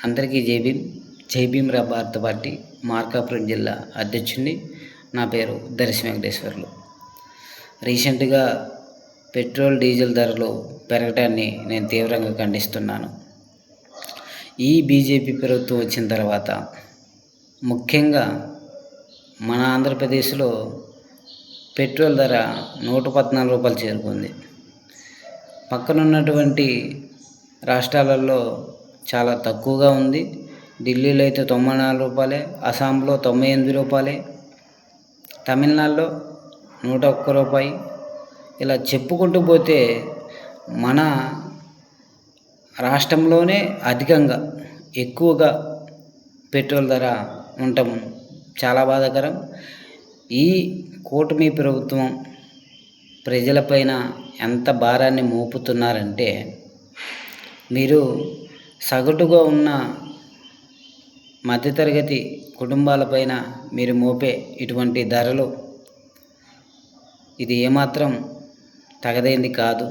అందరికీ జై భీమ్ రా భారత పార్టీ మార్కాపురం జిల్లా అధ్యక్షుడిని. నా పేరు దర్శి వెంకటేశ్వర్లు. రీసెంట్గా పెట్రోల్ డీజిల్ ధరలు పెరగటాన్ని నేను తీవ్రంగా ఖండిస్తున్నాను. ఈ బీజేపీ ప్రభుత్వం వచ్చిన తర్వాత ముఖ్యంగా మన ఆంధ్రప్రదేశ్లో పెట్రోల్ ధర 114 రూపాయలు చేరుకుంది. పక్కనున్నటువంటి రాష్ట్రాలలో చాలా తక్కువగా ఉంది. ఢిల్లీలో అయితే 94 రూపాయలే, అస్సాంలో 98 రూపాయలే, తమిళనాడులో 101 రూపాయి. ఇలా చెప్పుకుంటూ పోతే మన రాష్ట్రంలోనే అధికంగా ఎక్కువగా పెట్రోల్ ధర ఉండటం చాలా బాధాకరం. ఈ కూటమి ప్రభుత్వం ప్రజలపైన ఎంత భారాన్ని మోపుతున్నారంటే, మీరు సగటుగా ఉన్న మధ్యతరగతి కుటుంబాలపైన మీరు మోపే ఇటువంటి ధరలు ఇది ఏమాత్రం తగదైంది కాదు.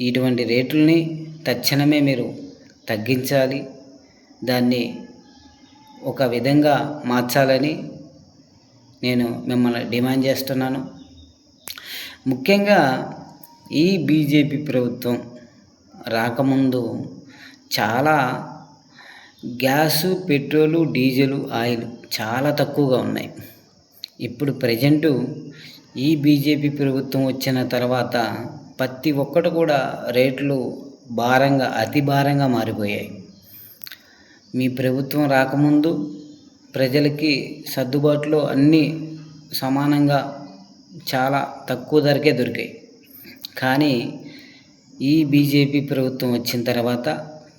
ఇటువంటి రేట్లని తక్షణమే మీరు తగ్గించాలి, దాన్ని ఒక విధంగా మార్చాలని నేను మిమ్మల్ని డిమాండ్ చేస్తున్నాను. ముఖ్యంగా ఈ బీజేపీ ప్రభుత్వం రాకముందు చాలా గ్యాసు, పెట్రోలు, డీజిలు, ఆయిల్ చాలా తక్కువగా ఉన్నాయి. ఇప్పుడు ప్రజెంటు ఈ బీజేపీ ప్రభుత్వం వచ్చిన తర్వాత ప్రతి ఒక్కటి కూడా రేట్లు అతి భారంగా మారిపోయాయి. మీ ప్రభుత్వం రాకముందు ప్రజలకి సర్దుబాటులో అన్నీ సమానంగా చాలా తక్కువ ధరకే దొరికాయి. కానీ ఈ బీజేపీ ప్రభుత్వం వచ్చిన తర్వాత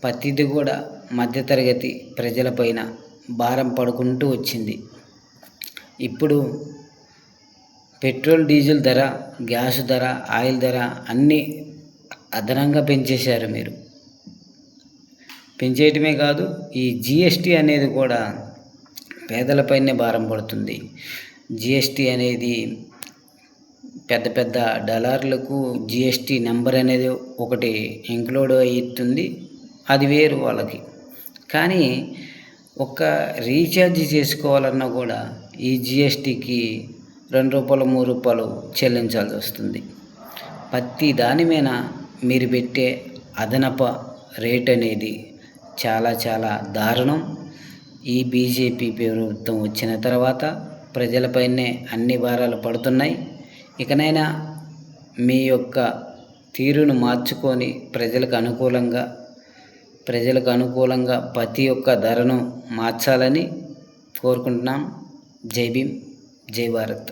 ప్రతిదీ కూడా మధ్యతరగతి ప్రజలపైన భారం పడుకుంటూ వచ్చింది. ఇప్పుడు పెట్రోల్, డీజిల్ ధర, గ్యాస్ ధర, ఆయిల్ ధర అన్నీ అదనంగా పెంచేశారు. మీరు పెంచేయటమే కాదు, ఈ జిఎస్టీ అనేది కూడా పేదలపైనే భారం పడుతుంది. జిఎస్టీ అనేది పెద్ద పెద్ద డలార్లకు జిఎస్టీ నెంబర్ అనేది ఒకటి ఇంక్లూడ్ అవుతుంది, అది వేరు వాళ్ళకి. కానీ ఒక రీఛార్జ్ చేసుకోవాలన్నా కూడా ఈ జిఎస్టీకి 2 రూపాయలు 3 రూపాయలు చెల్లించాల్సి వస్తుంది. ప్రతి దాని మీద మీరు పెట్టే అదనపు రేట్ అనేది చాలా చాలా దారుణం. ఈ బీజేపీ ప్రభుత్వం వచ్చిన తర్వాత ప్రజలపైనే అన్ని భారాలు పడుతున్నాయి. ఇకనైనా మీ యొక్క తీరును మార్చుకొని ప్రజలకు అనుకూలంగా ప్రతి ఒక్క ధరను మార్చాలని కోరుకుంటున్నాం. జై భీమ్, జై భారత్.